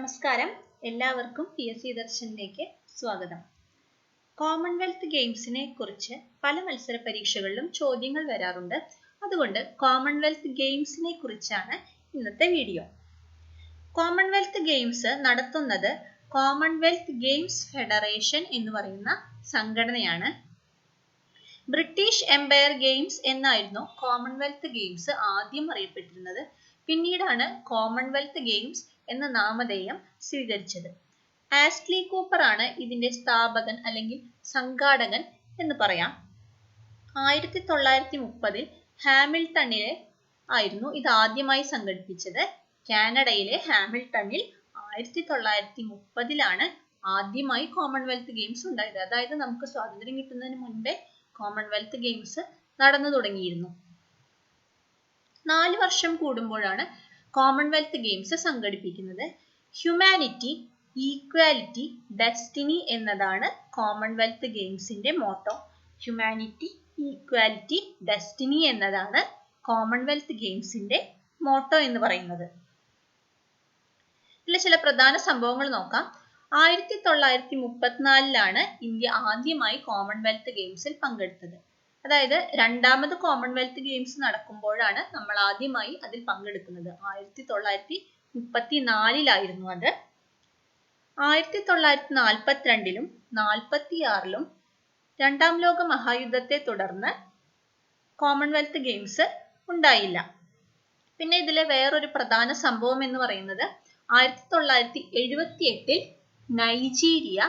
നമസ്കാരം, എല്ലാവർക്കും PSC ദർശനിലേക്ക് സ്വാഗതം. കോമൺവെൽത്ത് ഗെയിംസിനെ കുറിച്ച് പല മത്സര പരീക്ഷകളിലും ചോദ്യങ്ങൾ വരാറുണ്ട്. അതുകൊണ്ട് കോമൺവെൽത്ത് ഗെയിംസിനെ കുറിച്ചാണ് ഇന്നത്തെ വീഡിയോ. കോമൺവെൽത്ത് ഗെയിംസ് നടത്തുന്നത് കോമൺവെൽത്ത് ഗെയിംസ് ഫെഡറേഷൻ എന്ന് പറയുന്ന സംഘടനയാണ്. ബ്രിട്ടീഷ് എംപയർ ഗെയിംസ് എന്നായിരുന്നു കോമൺവെൽത്ത് ഗെയിംസ് ആദ്യം അറിയപ്പെട്ടിരുന്നത്. പിന്നീടാണ് കോമൺവെൽത്ത് ഗെയിംസ് എന്ന നാമധേയം സ്വീകരിച്ചത്. ആഷ്ലി കൂപ്പർ ആണ് ഇതിന്റെ സ്ഥാപകൻ അല്ലെങ്കിൽ സംഘാടകൻ എന്ന് പറയാം. 1930 ഹാമിൽട്ടണിലെ ആയിരുന്നു ഇത് ആദ്യമായി സംഘടിപ്പിച്ചത്. കാനഡയിലെ ഹാമിൽട്ടണിൽ 1930 ആദ്യമായി കോമൺവെൽത്ത് ഗെയിംസ് ഉണ്ടായത്. അതായത് നമുക്ക് സ്വാതന്ത്ര്യം കിട്ടുന്നതിന് മുൻപേ കോമൺവെൽത്ത് ഗെയിംസ് നടന്നു തുടങ്ങിയിരുന്നു. 4 വർഷം കൂടുമ്പോഴാണ് കോമൺവെൽത്ത് ഗെയിംസ് സംഘടിപ്പിക്കുന്നത്. ഹ്യൂമാനിറ്റി, ഈക്വാലിറ്റി, ഡെസ്റ്റിനി എന്നതാണ് കോമൺവെൽത്ത് ഗെയിംസിന്റെ മോട്ടോ. ഹ്യൂമാനിറ്റി, ഈക്വാലിറ്റി, ഡെസ്റ്റിനി എന്നതാണ് കോമൺവെൽത്ത് ഗെയിംസിന്റെ മോട്ടോ എന്ന് പറയുന്നത്. ഇതിലെ ചില പ്രധാന സംഭവങ്ങൾ നോക്കാം. 1934 ഇന്ത്യ ആദ്യമായി കോമൺവെൽത്ത് ഗെയിംസിൽ പങ്കെടുത്തത്. അതായത് രണ്ടാമത് കോമൺവെൽത്ത് ഗെയിംസ് നടക്കുമ്പോഴാണ് നമ്മൾ ആദ്യമായി അതിൽ പങ്കെടുക്കുന്നത്. 1934 അത്. 1942 46 രണ്ടാം ലോക മഹായുദ്ധത്തെ തുടർന്ന് കോമൺവെൽത്ത് ഗെയിംസ് ഉണ്ടായില്ല. പിന്നെ ഇതിലെ വേറൊരു പ്രധാന സംഭവം എന്ന് പറയുന്നത് 1978 നൈജീരിയ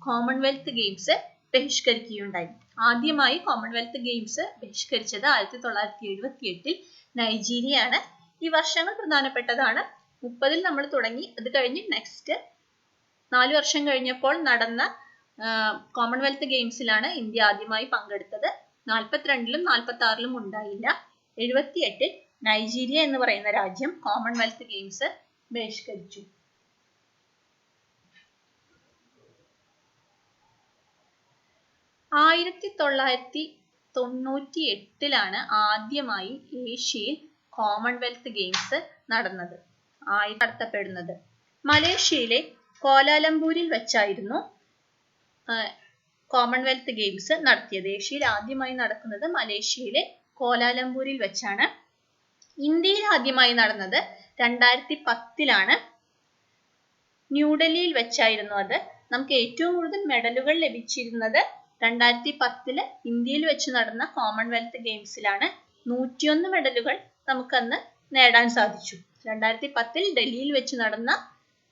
കോമൺവെൽത്ത് ഗെയിംസ് ബഹിഷ്കരിക്കുകയുണ്ടായി. ആദ്യമായി കോമൺവെൽത്ത് ഗെയിംസ് ബഹിഷ്കരിച്ചത് 1978 നൈജീരിയയാണ്. ഈ വർഷങ്ങൾ പ്രധാനപ്പെട്ടതാണ്. 30 നമ്മൾ തുടങ്ങി, അത് കഴിഞ്ഞ് നെക്സ്റ്റ് 4 വർഷം കഴിഞ്ഞപ്പോൾ നടന്ന കോമൺവെൽത്ത് ഗെയിംസിലാണ് ഇന്ത്യ ആദ്യമായി പങ്കെടുത്തത്. 42 46 ഉണ്ടായില്ല. 78 നൈജീരിയ എന്ന് പറയുന്ന രാജ്യം കോമൺവെൽത്ത് ഗെയിംസ് ബഹിഷ്കരിച്ചു. 1998 ആദ്യമായി ഏഷ്യയിൽ കോമൺവെൽത്ത് ഗെയിംസ് നടത്തപ്പെടുന്നത്. മലേഷ്യയിലെ കോലാലംപൂരിൽ വെച്ചായിരുന്നു കോമൺവെൽത്ത് ഗെയിംസ് നടത്തിയത്. ഏഷ്യയിൽ ആദ്യമായി നടക്കുന്നത് മലേഷ്യയിലെ കോലാലംപൂരിൽ വെച്ചാണ്. ഇന്ത്യയിൽ ആദ്യമായി നടന്നത് 2010 ന്യൂഡൽഹിയിൽ വെച്ചായിരുന്നു അത്. നമുക്ക് ഏറ്റവും കൂടുതൽ മെഡലുകൾ ലഭിച്ചിരുന്നത് 2010 ഇന്ത്യയിൽ വെച്ച് നടന്ന കോമൺവെൽത്ത് ഗെയിംസിലാണ്. 101 മെഡലുകൾ നമുക്കന്ന് നേടാൻ സാധിച്ചു. 2010 ഡൽഹിയിൽ വെച്ച് നടന്ന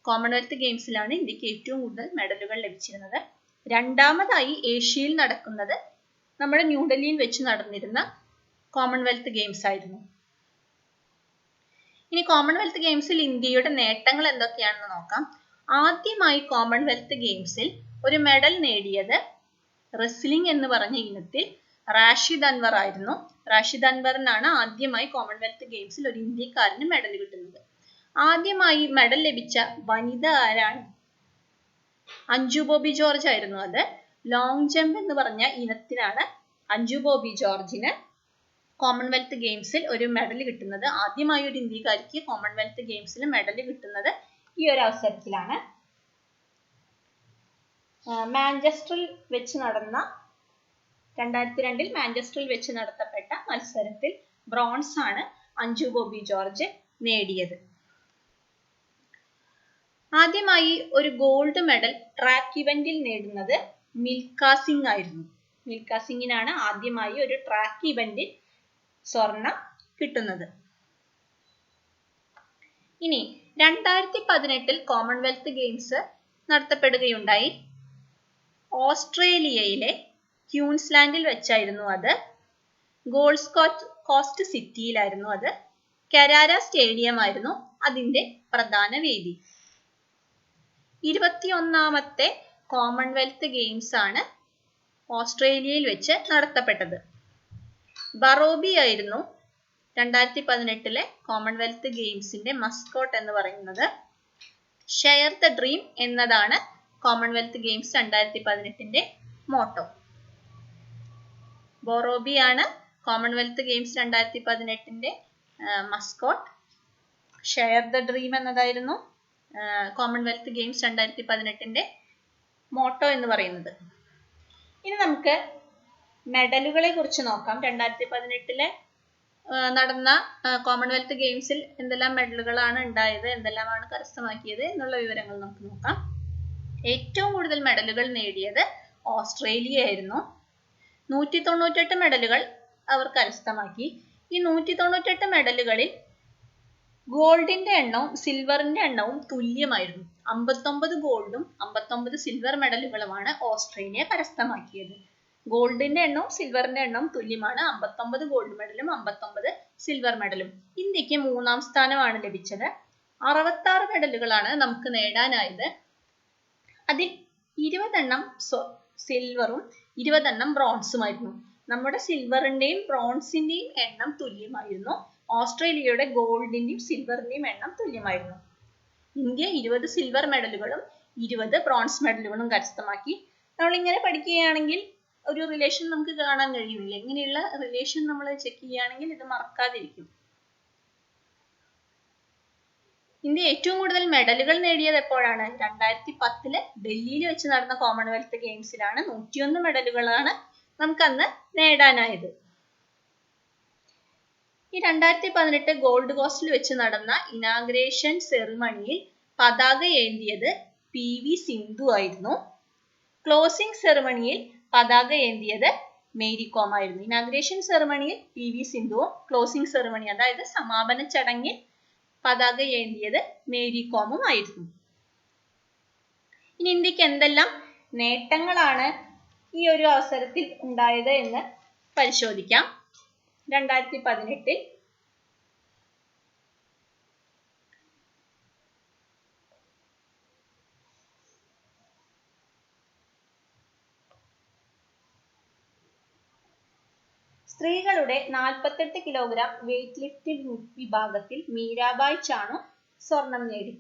കോമൺവെൽത്ത് ഗെയിംസിലാണ് ഇന്ത്യക്ക് ഏറ്റവും കൂടുതൽ മെഡലുകൾ ലഭിച്ചിരുന്നത്. രണ്ടാമതായി ഏഷ്യയിൽ നടക്കുന്നത് നമ്മുടെ ന്യൂഡൽഹിയിൽ വെച്ച് നടന്നിരുന്ന കോമൺവെൽത്ത് ഗെയിംസ് ആയിരുന്നു. ഇനി കോമൺവെൽത്ത് ഗെയിംസിൽ ഇന്ത്യയുടെ നേട്ടങ്ങൾ എന്തൊക്കെയാണെന്ന് നോക്കാം. ആദ്യമായി കോമൺവെൽത്ത് ഗെയിംസിൽ ഒരു മെഡൽ നേടിയത് റെസ്ലിംഗ് എന്ന് പറഞ്ഞ ഇനത്തിൽ റാഷിദ് അൻവർ ആയിരുന്നു. റാഷിദ് അൻവറിനാണ് ആദ്യമായി കോമൺവെൽത്ത് ഗെയിംസിൽ ഒരു ഇന്ത്യക്കാരന് മെഡൽ കിട്ടുന്നത്. ആദ്യമായി മെഡൽ ലഭിച്ച വനിത ആരാണ്? അഞ്ജു ബോബി ജോർജ് ആയിരുന്നു അത്. ലോങ് ജമ്പ് എന്ന് പറഞ്ഞ ഇനത്തിനാണ് അഞ്ജു ബോബി ജോർജിന് കോമൺവെൽത്ത് ഗെയിംസിൽ ഒരു മെഡൽ കിട്ടുന്നത്. ആദ്യമായി ഒരു ഇന്ത്യക്കാരിക്ക് കോമൺവെൽത്ത് ഗെയിംസിൽ മെഡൽ കിട്ടുന്നത് ഈ ഒരു അവസരത്തിലാണ്. മാഞ്ചസ്റ്ററിൽ വെച്ച് നടന്ന 2002 മാഞ്ചസ്റ്ററിൽ വെച്ച് നടത്തപ്പെട്ട മത്സരത്തിൽ ബ്രോൺസ് ആണ് അഞ്ജു ബോബി ജോർജ് നേടിയത്. ആദ്യമായി ഒരു ഗോൾഡ് മെഡൽ ട്രാക്ക് ഇവന്റിൽ നേടുന്നത് മിൽഖ സിംഗ് ആയിരുന്നു. മിൽഖ സിംഗിനാണ് ആദ്യമായി ഒരു ട്രാക്ക് ഇവന്റിൽ സ്വർണം കിട്ടുന്നത്. ഇനി 2018 കോമൺവെൽത്ത് ഗെയിംസ് നടത്തപ്പെടുകയുണ്ടായി. ഓസ്ട്രേലിയയിലെ ക്യൂൻസ്ലാൻഡിൽ വെച്ചായിരുന്നു അത്. ഗോൾഡ് കോസ്റ്റ് സിറ്റിയിലായിരുന്നു അത്. കരാര സ്റ്റേഡിയം ആയിരുന്നു അതിന്റെ പ്രധാന വേദി. 21ാമത്തെ കോമൺവെൽത്ത് ഗെയിംസ് ആണ് ഓസ്ട്രേലിയയിൽ വെച്ച് നടത്തപ്പെട്ടത്. ബറോബി ആയിരുന്നു 2018 കോമൺവെൽത്ത് ഗെയിംസിന്റെ മസ്കോട്ട് എന്ന് പറയുന്നത്. ഷെയർ ദ ഡ്രീം എന്നതാണ് കോമൺവെൽത്ത് ഗെയിംസ് 2018 മോട്ടോ. ബറോബി ആണ് Commonwealth games 2018 mascot. Share the dream എന്നതായിരുന്നു കോമൺവെൽത്ത് ഗെയിംസ് 2018 മോട്ടോ എന്ന് പറയുന്നത്. ഇനി നമുക്ക് മെഡലുകളെ കുറിച്ച് നോക്കാം. 2018 നടന്ന കോമൺവെൽത്ത് ഗെയിംസിൽ എന്തെല്ലാം മെഡലുകളാണ് ഉണ്ടായത്, എന്തെല്ലാമാണ് കരസ്ഥമാക്കിയത് എന്നുള്ള വിവരങ്ങൾ നമുക്ക് നോക്കാം. ഏറ്റവും കൂടുതൽ മെഡലുകൾ നേടിയത് ഓസ്ട്രേലിയ ആയിരുന്നു. 198 മെഡലുകൾ അവർ കരസ്ഥമാക്കി. ഈ 198 മെഡലുകളിൽ ഗോൾഡിന്റെ എണ്ണവും സിൽവറിന്റെ എണ്ണവും തുല്യമായിരുന്നു. 59 ഗോൾഡും 59 സിൽവർ മെഡലുകളുമാണ് ഓസ്ട്രേലിയ കരസ്ഥമാക്കിയത്. ഗോൾഡിന്റെ എണ്ണവും സിൽവറിന്റെ എണ്ണവും തുല്യമാണ്. 59 ഗോൾഡ് മെഡലും 59 സിൽവർ മെഡലും. ഇന്ത്യക്ക് 3ാം സ്ഥാനമാണ് ലഭിച്ചത്. 66 മെഡലുകളാണ് നമുക്ക് നേടാനായത്. അതിൽ 20 സിൽവറും 20 ബ്രോൺസുമായിരുന്നു. നമ്മുടെ സിൽവറിന്റെയും ബ്രോൺസിന്റെയും എണ്ണം തുല്യമായിരുന്നു. ഓസ്ട്രേലിയയുടെ ഗോൾഡിന്റെയും സിൽവറിന്റെയും എണ്ണം തുല്യമായിരുന്നു. ഇന്ത്യ 20 സിൽവർ മെഡലുകളും 20 ബ്രോൺസ് മെഡലുകളും കരസ്ഥമാക്കി. നമ്മളിങ്ങനെ പഠിക്കുകയാണെങ്കിൽ ഒരു റിലേഷൻ നമുക്ക് കാണാൻ കഴിയുന്നില്ല. ഇങ്ങനെയുള്ള റിലേഷൻ നമ്മൾ ചെക്ക് ചെയ്യുകയാണെങ്കിൽ ഇത് മറക്കാതിരിക്കും. ഇന്ത്യ ഏറ്റവും കൂടുതൽ മെഡലുകൾ നേടിയത് എപ്പോഴാണ്? 2010 ഡൽഹിയിൽ വെച്ച് നടന്ന കോമൺവെൽത്ത് ഗെയിംസിലാണ്. 101 മെഡലുകളാണ് നമുക്ക് അന്ന് നേടാനായത്. ഈ 2018 ഗോൾഡ് കോസ്റ്റിൽ വെച്ച് നടന്ന ഇനാഗ്രേഷൻ സെറിമണിയിൽ പതാക ഏന്തിയത് PV സിന്ധു ആയിരുന്നു. ക്ലോസിംഗ് സെറിമണിയിൽ പതാക ഏന്തിയത് മേരി കോം ആയിരുന്നു. ഇനാഗ്രേഷൻ സെറിമണിയിൽ PV സിന്ധുവും ക്ലോസിംഗ് സെറിമണി അതായത് സമാപന ചടങ്ങിൽ പതാക ഏന്തിയത് മേരി കോമും ആയിരുന്നു. ഇനി ഇന്ത്യക്ക് എന്തെല്ലാം നേട്ടങ്ങളാണ് ഈ ഒരു അവസരത്തിൽ ഉണ്ടായത് എന്ന് പരിശോധിക്കാം. 2018 സ്ത്രീകളുടെ 48 കിലോഗ്രാം വെയ്റ്റ് ലിഫ്റ്റിംഗ് വിഭാഗത്തിൽ മീരാബായ് ചാനു സ്വർണം നേടി.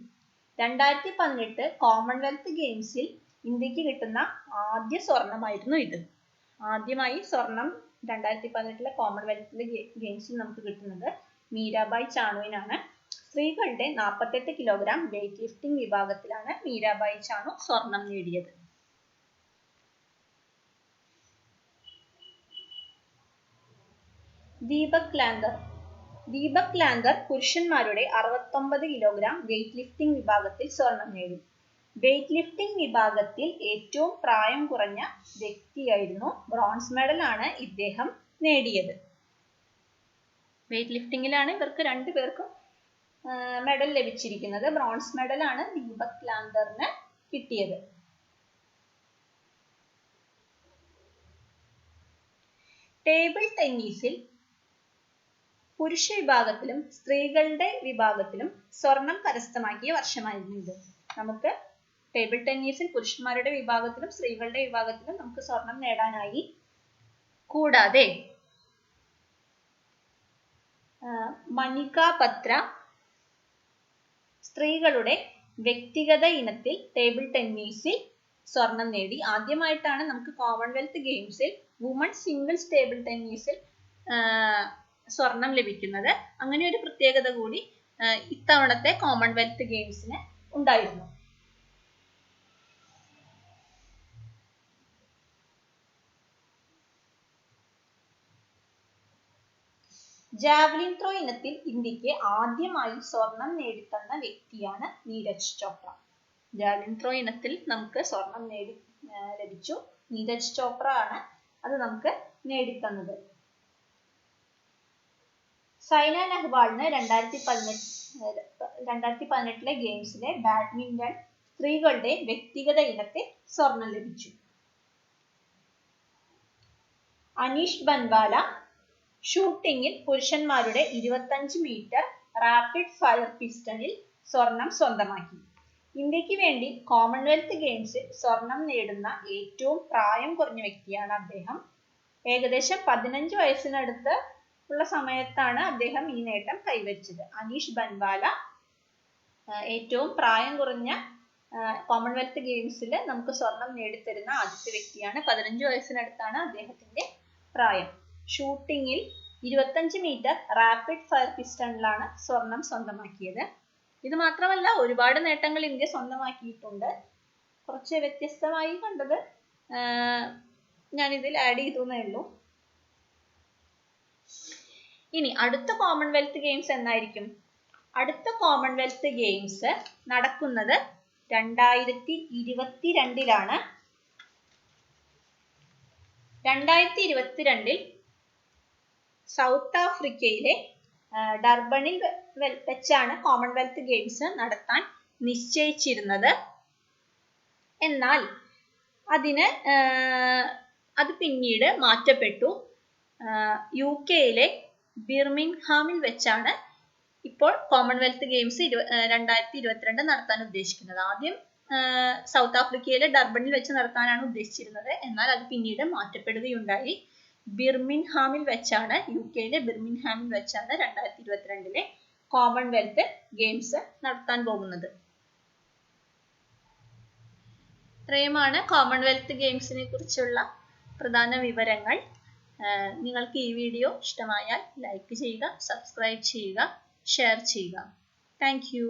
2018 കോമൺവെൽത്ത് ഗെയിംസിൽ ഇന്ത്യക്ക് കിട്ടുന്ന ആദ്യ സ്വർണമായിരുന്നു ഇത്. ആദ്യമായി സ്വർണം 2018 കോമൺവെൽത്ത് ഗെയിംസിൽ നമുക്ക് കിട്ടുന്നത് മീരാബായ് ചാനുവിനാണ്. സ്ത്രീകളുടെ 48 കിലോഗ്രാം വെയ്റ്റ് ലിഫ്റ്റിംഗ് വിഭാഗത്തിലാണ് മീരാബായ് ചാനു സ്വർണം നേടിയത്. ദീപക് ലാംഗർ പുരുഷന്മാരുടെ 69 കിലോഗ്രാം വെയ്റ്റ് ലിഫ്റ്റിംഗ് വിഭാഗത്തിൽ സ്വർണം നേടി. വെയ്റ്റ് ലിഫ്റ്റിംഗ് വിഭാഗത്തിൽ ഏറ്റവും പ്രായം കുറഞ്ഞ വ്യക്തിയായിരുന്നു. ബ്രോൺസ് മെഡലാണ് ഇദ്ദേഹം നേടിയത്. വെയ്റ്റ് ലിഫ്റ്റിംഗിലാണ് ഇവർക്ക് രണ്ടുപേർക്കും മെഡൽ ലഭിച്ചിരിക്കുന്നത്. ബ്രോൺസ് മെഡലാണ് ദീപക് ലാംഗറിന് കിട്ടിയത്. ടേബിൾ ടെന്നീസിൽ പുരുഷ വിഭാഗത്തിലും സ്ത്രീകളുടെ വിഭാഗത്തിലും സ്വർണം കരസ്ഥമാക്കിയ വർഷമായിരുന്നു ഇത്. നമുക്ക് ടേബിൾ ടെന്നീസിൽ പുരുഷന്മാരുടെ വിഭാഗത്തിലും സ്ത്രീകളുടെ വിഭാഗത്തിലും നമുക്ക് സ്വർണം നേടാനായി. കൂടാതെ മണിക ബത്ര സ്ത്രീകളുടെ വ്യക്തിഗത ഇനത്തിൽ ടേബിൾ ടെന്നീസിൽ സ്വർണം നേടി. ആദ്യമായിട്ടാണ് നമുക്ക് കോമൺവെൽത്ത് ഗെയിംസിൽ വുമൺ സിംഗിൾസ് ടേബിൾ ടെന്നീസിൽ സ്വർണം ലഭിക്കുന്നത്. അങ്ങനെ ഒരു പ്രത്യേകത കൂടി ഇത്തവണത്തെ കോമൺവെൽത്ത് ഗെയിംസിന് ഉണ്ടായിരുന്നു. ജാവലിൻ ത്രോ ഇനത്തിൽ ഇന്ത്യക്ക് ആദ്യമായി സ്വർണം നേടിത്തന്ന വ്യക്തിയാണ് നീരജ് ചോപ്ര. ജാവലിൻ ത്രോ ഇനത്തിൽ നമുക്ക് സ്വർണം ലഭിച്ചു. നീരജ് ചോപ്ര ആണ് അത് നമുക്ക് നേടിത്തന്നത്. സൈന നെഹ്വാളിന് 2018 ഗെയിംസിലെ ബാഡ്മിന്റൺ സ്ത്രീകളുടെ വ്യക്തിഗത ഇനത്തിൽ സ്വർണം ലഭിച്ചു. അനീഷ് ബൻവാല ഷൂട്ടിംഗിൽ പുരുഷന്മാരുടെ 25 മീറ്റർ റാപ്പിഡ് ഫയർ പിസ്റ്റണിൽ സ്വർണം സ്വന്തമാക്കി. ഇന്ത്യക്ക് വേണ്ടി കോമൺവെൽത്ത് ഗെയിംസിൽ സ്വർണം നേടുന്ന ഏറ്റവും പ്രായം കുറഞ്ഞ വ്യക്തിയാണ് അദ്ദേഹം. ഏകദേശം 15 വയസ്സിനടുത്ത് ഉള്ള സമയത്താണ് അദ്ദേഹം ഈ നേട്ടം കൈവരിച്ചത്. അനീഷ് ബൻവാല ഏറ്റവും പ്രായം കുറഞ്ഞ കോമൺവെൽത്ത് ഗെയിംസിൽ നമുക്ക് സ്വർണം നേടിത്തരുന്ന ആദ്യത്തെ വ്യക്തിയാണ്. 15 വയസ്സിനടുത്താണ് അദ്ദേഹത്തിന്റെ പ്രായം. ഷൂട്ടിംഗിൽ 25 മീറ്റർ റാപ്പിഡ് ഫയർ പിസ്റ്റണിലാണ് സ്വർണം സ്വന്തമാക്കിയത്. ഇത് മാത്രമല്ല ഒരുപാട് നേട്ടങ്ങൾ ഇന്ത്യ സ്വന്തമാക്കിയിട്ടുണ്ട്. കുറച്ച് വ്യത്യസ്തമായി കണ്ടത് ഞാനിതിൽ ആഡ് ചെയ്തേ ഉള്ളൂ. ഇനി അടുത്ത കോമൺവെൽത്ത് ഗെയിംസ് എന്നായിരിക്കും? അടുത്ത കോമൺവെൽത്ത് ഗെയിംസ് നടക്കുന്നത് 2022 2022 സൗത്ത് ആഫ്രിക്കയിലെ ഡർബണിൽ വെച്ചാണ് കോമൺവെൽത്ത് ഗെയിംസ് നടത്താൻ നിശ്ചയിച്ചിരുന്നത്. എന്നാൽ അത് പിന്നീട് മാറ്റപ്പെട്ടു. UK ബിർമിംഗ്ഹാമിൽ വെച്ചാണ് ഇപ്പോൾ കോമൺവെൽത്ത് ഗെയിംസ് 2022 നടത്താൻ ഉദ്ദേശിക്കുന്നത്. ആദ്യം സൗത്ത് ആഫ്രിക്കയിലെ ഡർബണിൽ വെച്ച് നടത്താനാണ് ഉദ്ദേശിച്ചിരുന്നത്. എന്നാൽ അത് പിന്നീട് മാറ്റപ്പെടുകയുണ്ടായി. ബിർമിംഗ്ഹാമിൽ വെച്ചാണ്, UK ബിർമിംഗ്ഹാമിൽ വെച്ചാണ് 2022 കോമൺവെൽത്ത് ഗെയിംസ് നടത്താൻ പോകുന്നത്. ഇത്രയുമാണ് കോമൺവെൽത്ത് ഗെയിംസിനെ കുറിച്ചുള്ള പ്രധാന വിവരങ്ങൾ. നിങ്ങൾക്ക് ഈ വീഡിയോ ഇഷ്ടമായാൽ ലൈക്ക് ചെയ്യുക, സബ്സ്ക്രൈബ് ചെയ്യുക, ഷെയർ ചെയ്യുക. Thank you.